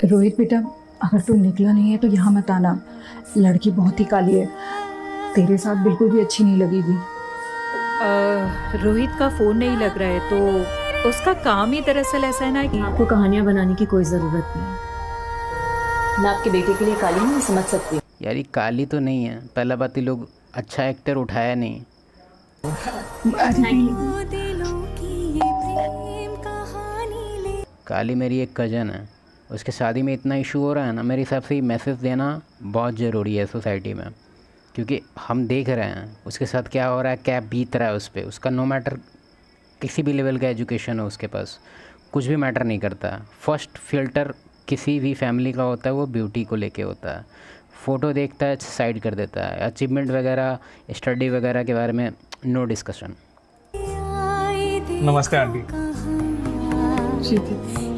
रोहित बेटा, अगर तू निकला नहीं है तो यहाँ मत आना। लड़की बहुत ही काली है, तेरे साथ बिल्कुल भी अच्छी नहीं लगेगी। रोहित का फ़ोन नहीं लग रहा है तो उसका काम ही दरअसल ऐसा है ना कि आपको कहानियां बनाने की कोई ज़रूरत नहीं। मैं आपके बेटे के लिए काली हूँ, मैं समझ सकती हूँ। यार ये काली तो नहीं है, पहला बात ये लोग अच्छा एक्टर उठाया नहीं। काली मेरी एक कज़न है, उसके शादी में इतना इशू हो रहा है ना, मेरे हिसाब से ये मैसेज देना बहुत ज़रूरी है सोसाइटी में, क्योंकि हम देख रहे हैं उसके साथ क्या हो रहा है, क्या बीत रहा है उस पर। उसका नो मैटर किसी भी लेवल का एजुकेशन हो उसके पास, कुछ भी मैटर नहीं करता। फर्स्ट फ़िल्टर किसी भी फैमिली का होता है वो ब्यूटी को लेके होता है। फ़ोटो देखता है साइड कर देता है, अचीवमेंट वगैरह स्टडी वगैरह के बारे में नो डिस्कशन। नमस्ते aunty.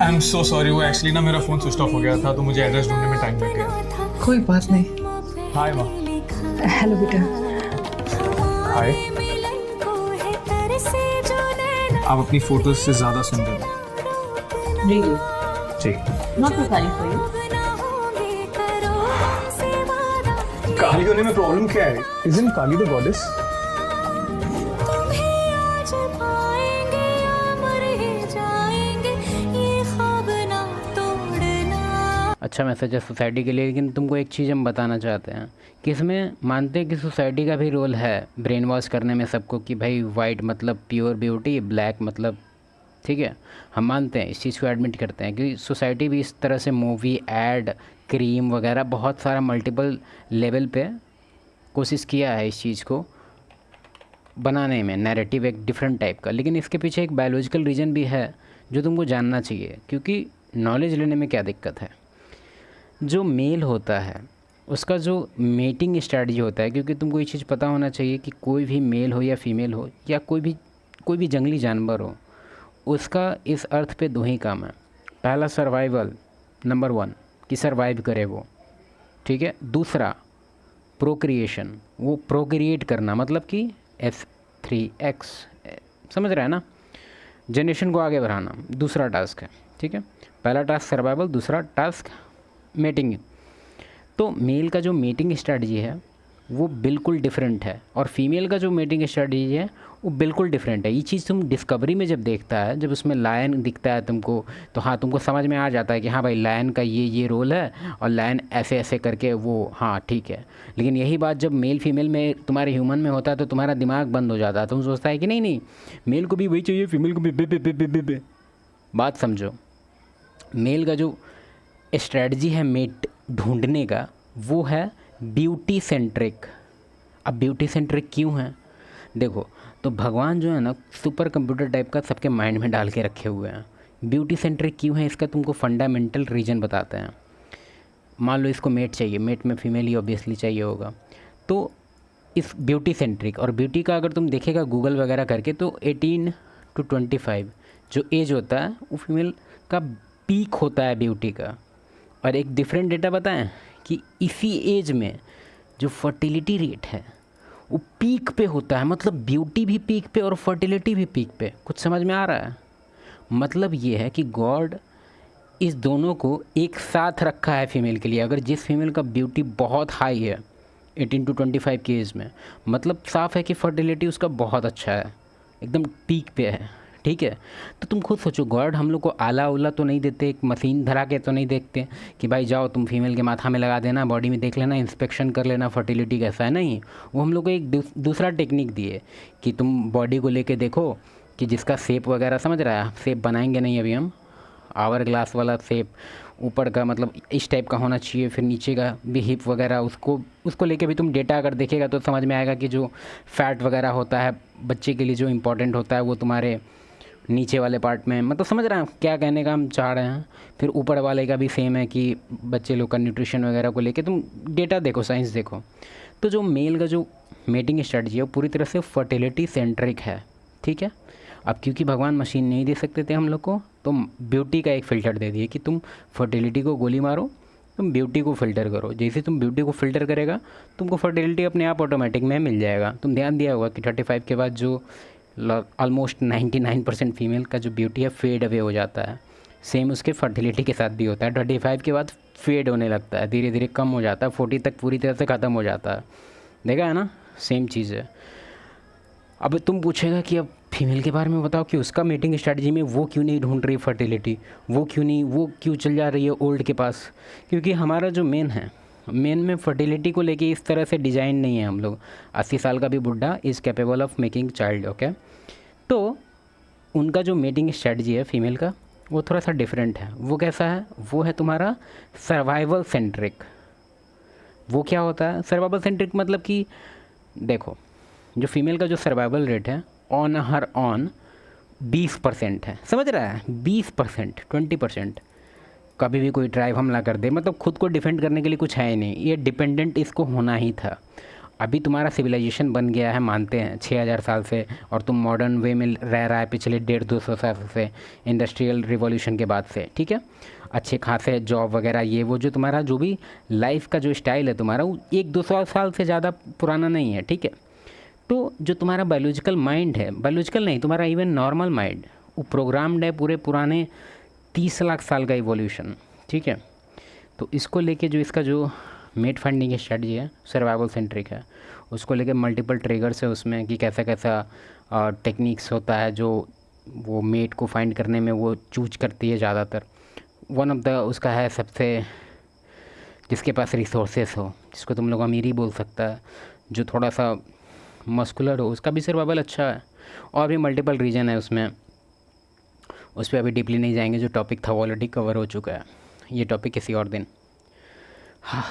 I am so sorry, वो एक्चुअली ना मेरा फ़ोन स्विच ऑफ हो गया था तो मुझे एड्रेस ढूंढने में टाइम लग गया। कोई बात नहीं। हाय माँ। हेलो बेटा। हाय। आप अपनी फोटोज से ज़्यादा सुंदर हो। Really? Ji. Not preparing for you. काली होने में प्रॉब्लम क्या है? Isn't Kali the goddess? अच्छा मैसेज है सोसाइटी के लिए, लेकिन तुमको एक चीज़ हम बताना चाहते हैं कि इसमें मानते हैं कि सोसाइटी का भी रोल है ब्रेन वॉश करने में सबको, कि भाई वाइट मतलब प्योर ब्यूटी, ब्लैक मतलब ठीक है। हम मानते हैं, इस चीज़ को एडमिट करते हैं कि सोसाइटी भी इस तरह से मूवी, एड, क्रीम वगैरह बहुत सारा मल्टीपल लेवल पे कोशिश किया है इस चीज़ को बनाने में, नैरेटिव एक डिफरेंट टाइप का। लेकिन इसके पीछे एक बायोलॉजिकल रीज़न भी है जो तुमको जानना चाहिए, क्योंकि नॉलेज लेने में क्या दिक्कत है। जो मेल होता है उसका जो मेटिंग स्ट्रैटेजी होता है, क्योंकि तुमको ये चीज़ पता होना चाहिए कि कोई भी मेल हो या फीमेल हो या कोई भी जंगली जानवर हो, उसका इस अर्थ पे दो ही काम है। पहला सर्वाइवल, नंबर 1 कि सर्वाइव करे वो, ठीक है। दूसरा प्रोक्रिएशन, वो प्रोक्रिएट करना, मतलब कि F3X, समझ रहा है ना, जनरेशन को आगे बढ़ाना दूसरा टास्क है, ठीक है। पहला टास्क सर्वाइवल, दूसरा टास्क मेटिंग। तो मेल का जो मेटिंग स्ट्रैटेजी है वो बिल्कुल डिफरेंट है, और फीमेल का जो मेटिंग स्ट्रैटेजी है वो बिल्कुल डिफरेंट है। ये चीज़ तुम डिस्कवरी में जब देखता है, जब उसमें लायन दिखता है तुमको, तो हाँ तुमको समझ में आ जाता है कि हाँ भाई लायन का ये रोल है और लायन ऐसे ऐसे करके वो, हाँ ठीक है। लेकिन यही बात जब मेल फीमेल में तुम्हारे ह्यूमन में होता है तो तुम्हारा दिमाग बंद हो जाता है, तुम सोचता है कि नहीं नहीं मेल को भी वही चाहिए, फीमेल को भी बे। बात समझो, मेल का जो स्ट्रैटेजी है मेट ढूंढने का वो है ब्यूटी सेंट्रिक। अब ब्यूटी सेंट्रिक क्यों है देखो, तो भगवान जो है ना सुपर कंप्यूटर टाइप का सबके माइंड में डाल के रखे हुए हैं। ब्यूटी सेंट्रिक क्यों है इसका तुमको फंडामेंटल रीज़न बताते हैं। मान लो इसको मेट चाहिए, मेट में फीमेल ही ऑब्वियसली चाहिए होगा, तो इस ब्यूटी सेंट्रिक, और ब्यूटी का अगर तुम देखेगा गूगल वगैरह करके तो 18 to 25 जो एज होता है वो फीमेल का पीक होता है ब्यूटी का। और एक डिफरेंट डेटा बताएं कि इसी एज में जो फर्टिलिटी रेट है वो पीक पे होता है, मतलब ब्यूटी भी पीक पे और फर्टिलिटी भी पीक पे। कुछ समझ में आ रहा है? मतलब ये है कि गॉड इस दोनों को एक साथ रखा है फीमेल के लिए। अगर जिस फीमेल का ब्यूटी बहुत हाई है 18 to 25 की एज में, मतलब साफ़ है कि फर्टिलिटी उसका बहुत अच्छा है, एकदम पीक पे है, ठीक है। तो तुम खुद सोचो, गॉड हम लोग को आला उला तो नहीं देते, एक मशीन धरा के तो नहीं देखते कि भाई जाओ तुम फीमेल के माथा में लगा देना, बॉडी में देख लेना, इंस्पेक्शन कर लेना फर्टिलिटी कैसा है। नहीं, वो हम लोग को एक दूसरा टेक्निक दिए कि तुम बॉडी को लेके देखो कि जिसका शेप वगैरह, समझ रहा है, शेप बनाएंगे नहीं अभी हम, आवर ग्लास वाला शेप, ऊपर का मतलब इस टाइप का होना चाहिए, फिर नीचे का भी हिप वगैरह, उसको लेके भी तुम डेटा अगर देखेगा तो समझ में आएगा कि जो फैट वगैरह होता है बच्चे के लिए जो इम्पोर्टेंट होता है वो तुम्हारे नीचे वाले पार्ट में, मतलब समझ रहे हैं क्या कहने का हम चाह रहे हैं। फिर ऊपर वाले का भी सेम है कि बच्चे लोग का न्यूट्रिशन वगैरह को लेके तुम डेटा देखो, साइंस देखो। तो जो मेल का जो मेटिंग स्ट्रेटजी है वो पूरी तरह से फर्टिलिटी सेंट्रिक है, ठीक है। अब क्योंकि भगवान मशीन नहीं दे सकते थे हम लोग को, तो ब्यूटी का एक फ़िल्टर दे दिए कि तुम फर्टिलिटी को गोली मारो, तुम ब्यूटी को फ़िल्टर करो। जैसे तुम ब्यूटी को फ़िल्टर करेगा तुमको फर्टिलिटी अपने आप ऑटोमेटिक में मिल जाएगा। तुम ध्यान दिया होगा कि 35 के बाद जो ऑलमोस्ट 99% फीमेल का जो ब्यूटी है फेड अवे हो जाता है, सेम उसके फर्टिलिटी के साथ भी होता है। 25 के बाद फेड होने लगता है, धीरे धीरे कम हो जाता है, 40 तक पूरी तरह से ख़त्म हो जाता है। देखा है ना, सेम चीज़ है। अब तुम पूछेगा कि अब फीमेल के बारे में बताओ कि उसका मेटिंग स्ट्रैटेजी में वो क्यों नहीं ढूंढ रही फर्टिलिटी, वो क्यों चल जा रही है ओल्ड के पास। क्योंकि हमारा जो मेन में फर्टिलिटी को लेके इस तरह से डिज़ाइन नहीं है हम लोग। 80 साल का भी बुढ़ा is capable of making child, okay. तो उनका जो मेटिंग स्ट्रैटेजी है फीमेल का, वो थोड़ा सा डिफरेंट है। वो कैसा है, वो है तुम्हारा सर्वाइवल सेंट्रिक। वो क्या होता है सर्वाइवल सेंट्रिक, मतलब कि देखो, जो फीमेल का जो सर्वाइवल रेट है ऑन हर ऑन 20% है, समझ रहा है, 20%, 20%। कभी भी कोई ट्राइब हमला कर दे, मतलब खुद को डिफेंड करने के लिए कुछ है ही नहीं, ये डिपेंडेंट इसको होना ही था। अभी तुम्हारा सिविलाइजेशन बन गया है, मानते हैं 6000 साल से, और तुम मॉडर्न वे में रह रहा है पिछले 150-200 साल से, इंडस्ट्रियल रिवॉल्यूशन के बाद से, ठीक है। अच्छे खासे जॉब वगैरह, ये वो जो तुम्हारा जो भी लाइफ का जो स्टाइल है तुम्हारा, वो 100-200 साल से ज़्यादा पुराना नहीं है, ठीक है। तो जो तुम्हारा बायोलॉजिकल माइंड है, बायोलॉजिकल नहीं, तुम्हारा इवन नॉर्मल माइंड, वो प्रोग्राम्ड है पूरे पुराने 30 लाख साल का इवोल्यूशन, ठीक है। तो इसको लेके जो इसका जो मेट फाइंडिंग स्ट्रेटजी है सर्वाइवल सेंट्रिक है। उसको लेके मल्टीपल ट्रिगर्स है उसमें कि कैसा कैसा टेक्निक्स होता है जो वो मेट को फाइंड करने में वो चूज करती है ज़्यादातर। वन ऑफ द उसका है सबसे, जिसके पास रिसोर्सेस हो, जिसको तुम लोग अमीर ही बोल सकता है, जो थोड़ा सा मस्कुलर हो, उसका भी सर्वाइवल अच्छा है। और भी मल्टीपल रीजन है उसमें, उस पर अभी डीपली नहीं जाएंगे, जो टॉपिक था वो ऑलरेडी कवर हो चुका है। ये टॉपिक किसी और दिन। हाँ।